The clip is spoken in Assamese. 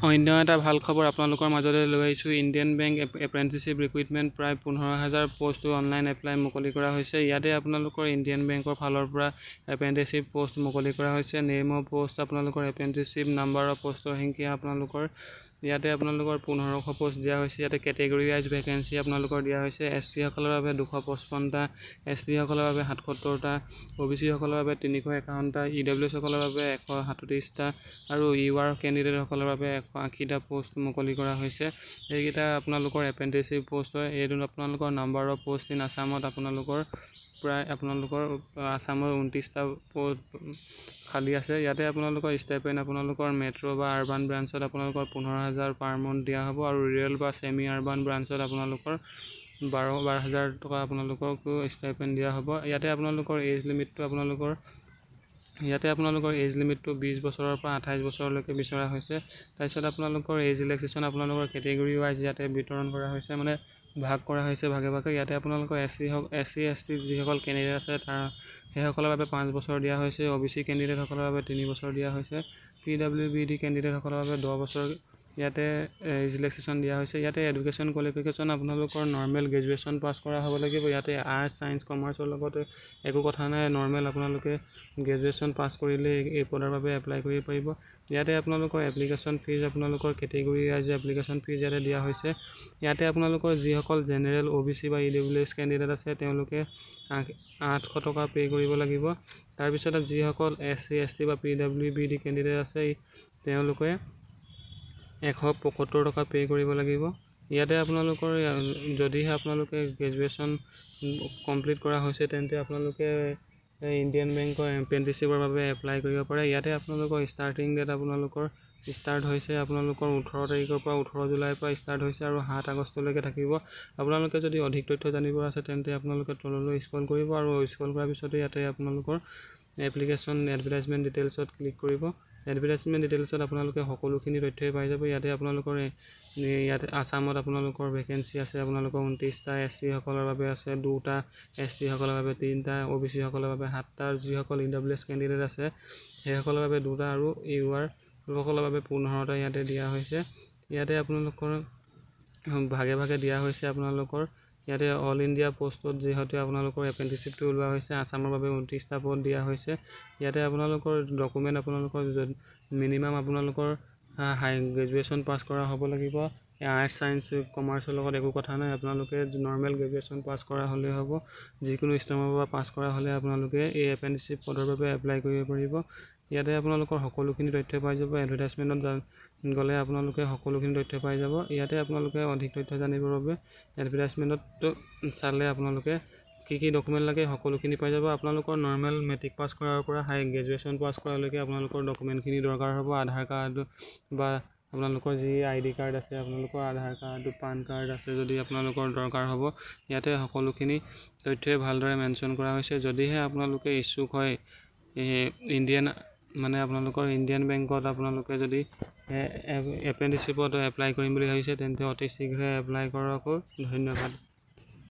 অন্য এটা ভাল খবৰ আপোনালোকৰ মাজলৈ লৈ আহিছোঁ। ইণ্ডিয়ান বেংক এপ্ৰেণ্টিছশ্বিপ ৰিক্ৰুইটমেণ্ট প্ৰায় 15,000 পোষ্ট অনলাইন এপ্লাই মুকলি কৰা হৈছে। ইয়াতে আপোনালোকৰ ইণ্ডিয়ান বেংকৰ ফালৰ পৰা এপ্ৰেণ্টিছশ্বিপ পোষ্ট মুকলি কৰা হৈছে। নেম অফ পোষ্ট আপোনালোকৰ এপ্ৰেণ্টিছশ্বিপ, নাম্বাৰ অফ পোষ্টৰ সংখ্যা আপোনালোকৰ ইয়াতে আপোনালোকৰ 1500 পোষ্ট দিয়া হৈছে। ইয়াতে কেটেগৰী ৱাইজ ভেকেঞ্চি আপোনালোকৰ দিয়া হৈছে। SC সকলৰ বাবে 255টা, ST সকলৰ বাবে 77টা, OBC সকলৰ বাবে 351টা, EWS সকলৰ বাবে 137টা আৰু UR কেণ্ডিডেট সকলৰ বাবে 180টা পোষ্ট মুকলি কৰা হৈছে। এইকেইটা আপোনালোকৰ এপ্ৰেণ্টিছশ্বিপ পোষ্ট হয়। এইটো আপোনালোকৰ নাম্বাৰ অফ পোষ্ট ইন আছামত আপোনালোকৰ প্ৰায় আপোনালোকৰ আছামৰ 29টা পোষ্ট খালী আছে। ইয়াতে আপোনালোকৰ ষ্টাইপেণ্ড আপোনালোকৰ মেট্ৰ' বা আৰবান ব্ৰাঞ্চত আপোনালোকৰ 15,000 পাৰ মান্থ দিয়া হ'ব আৰু ৰুৰেল বা ছেমি আৰবান ব্ৰাঞ্চত আপোনালোকৰ 12,000 টকা আপোনালোকক ষ্টাইপেণ্ড দিয়া হ'ব। ইয়াতে আপোনালোকৰ এজ লিমিটটো 20 বছৰৰ পৰা 28 বছৰলৈকে বিচৰা হৈছে। তাৰপিছত আপোনালোকৰ এজ ৰিলেক্সেশ্যন আপোনালোকৰ কেটেগৰী ৱাইজ ইয়াতে বিতৰণ কৰা হৈছে, মানে ভাগ কৰা হৈছে ভাগে ভাগে। ইয়াতে আপোনালোকৰ SC ST যিসকল কেণ্ডিডেট আছে সেইসকলৰ বাবে 5 বছৰ দিয়া হৈছে। OBC কেণ্ডিডেটসকলৰ বাবে 3 বছৰ দিয়া হৈছে। PWBD কেণ্ডিডেটসকলৰ বাবে 10 বছৰ ইয়াতে এজ ৰিলেক্সেশ্যন দিয়া হৈছে। ইয়াতে এডুকেশ্যন কোৱালিফিকেশ্যন আপোনালোকৰ নৰ্মেল গ্ৰেজুৱেশ্যন পাছ কৰা হ'ব লাগিব। ইয়াতে আৰ্টছ, ছায়েন্স, কমাৰ্চৰ লগতে একো কথা নাই, নৰ্মেল আপোনালোকে গ্ৰেজুৱেশ্যন পাছ কৰিলে এই পদৰ বাবে এপ্লাই কৰিব পাৰিব। ইয়াতে আপোনালোকৰ এপ্লিকেশ্যন ফিজ আপোনালোকৰ কেটেগৰী ৱাইজ এপ্লিকেশ্যন ফিজ ইয়াতে দিয়া হৈছে। ইয়াতে আপোনালোকৰ যিসকল জেনেৰেল OBC বা EWS কেণ্ডিডেট আছে তেওঁলোকে 800 টকা পে' কৰিব লাগিব। তাৰপিছত যিসকল SC ST বা PWBD কেণ্ডিডেট আছে তেওঁলোকে 175 টকা পে' কৰিব লাগিব। ইয়াতে আপোনালোকৰ যদিহে আপোনালোকে গ্ৰেজুৱেশ্যন কমপ্লিট কৰা হৈছে তেন্তে আপোনালোকে ইণ্ডিয়ান বেংকৰ এপ্ৰেণ্টিছশ্বিপৰ বাবে এপ্লাই কৰিব পাৰে। ইয়াতে আপোনালোকৰ ষ্টাৰ্টিং ডেট আপোনালোকৰ ষ্টাৰ্ট হৈছে আপোনালোকৰ 18 তাৰিখৰ পৰা 18 জুলাইৰ পৰা ষ্টাৰ্ট হৈছে আৰু 7 আগষ্টলৈকে থাকিব। আপোনালোকে যদি অধিক তথ্য জানিব আছে তেন্তে আপোনালোকে তললৈ স্ক্ৰল কৰিব আৰু স্ক্ৰল কৰাৰ পিছতে ইয়াতে আপোনালোকৰ এপ্লিকেশ্যন এডভাৰটাইজমেণ্ট ডিটেইলছত ক্লিক কৰিব। এডভাৰটাইজমেণ্ট ডিটেইলছত আপোনালোকে সকলোখিনি তথ্যই পাই যাব। ইয়াতে আপোনালোকৰ ইয়াতে আছামত আপোনালোকৰ ভেকেঞ্চি আছে আপোনালোকৰ 29টা, SC সকলৰ বাবে আছে 2টা, ST সকলৰ বাবে 3টা, OBC সকলৰ বাবে 7টা, যিসকল EWS কেণ্ডিডেট আছে সেইসকলৰ বাবে 2টা আৰু UR সকলৰ বাবে 15টা ইয়াতে দিয়া হৈছে। ইয়াতে আপোনালোকৰ ভাগে ভাগে দিয়া হৈছে। আপোনালোকৰ ইয়াতে অল ইণ্ডিয়া পোষ্টত যিহেতু আপোনালোকৰ এপ্ৰেণ্টিছশ্বিপটো ওলোৱা হৈছে, আছামৰ বাবে 29টা পদ দিয়া হৈছে। ইয়াতে আপোনালোকৰ ডকুমেণ্ট আপোনালোকৰ মিনিমাম আপোনালোকৰ গ্ৰেজুৱেশ্যন পাছ কৰা হ'ব লাগিব। আৰ্টছ, ছায়েন্স, কমাৰ্চৰ লগত একো কথা নাই, আপোনালোকে নৰ্মেল গ্ৰেজুৱেশ্যন পাছ কৰা হ'লেই হ'ব। যিকোনো ষ্ট্ৰীমৰ পৰা পাছ কৰা হ'লে আপোনালোকে এই এপ্ৰেণ্টিছশ্বিপ পদৰ বাবে এপ্লাই কৰিব পাৰিব। ইয়াতে আপোনালোকৰ সকলোখিনি তথ্য পাই যাব। এডভাৰটাইজমেণ্টত গ'লে আপোনালোকে সকলোখিনি তথ্য পাই যাব। ইয়াতে আপোনালোকে অধিক তথ্য জানিবৰ বাবে এডভাৰটাইজমেণ্টত চালে আপোনালোকে কি ডকুমেণ্ট লাগে সকলোখিনি পাই যাব। আপোনালোকৰ নৰ্মেল মেট্ৰিক পাছ কৰাৰ পৰা হাই গ্ৰেজুৱেশ্যন পাছ কৰালৈকে আপোনালোকৰ ডকুমেণ্টখিনি দৰকাৰ হ'ব। আধাৰ কাৰ্ড বা আপোনালোকৰ যি ID কাৰ্ড আছে, আপোনালোকৰ আধাৰ কাৰ্ড, পান কাৰ্ড আছে যদি আপোনালোকৰ দৰকাৰ হ'ব। ইয়াতে সকলোখিনি তথ্যই ভালদৰে মেনশ্যন কৰা হৈছে। যদিহে আপোনালোকে ইচ্ছুক হয় আপোনালোকৰ ইণ্ডিয়ান বেংকত আপোনালোকে যদি এপ্ৰেণ্টিছশ্বিপত এপ্লাই কৰিম বুলি ভাবিছে তেন্তে অতি শীঘ্ৰে এপ্লাই কৰক। ধন্যবাদ।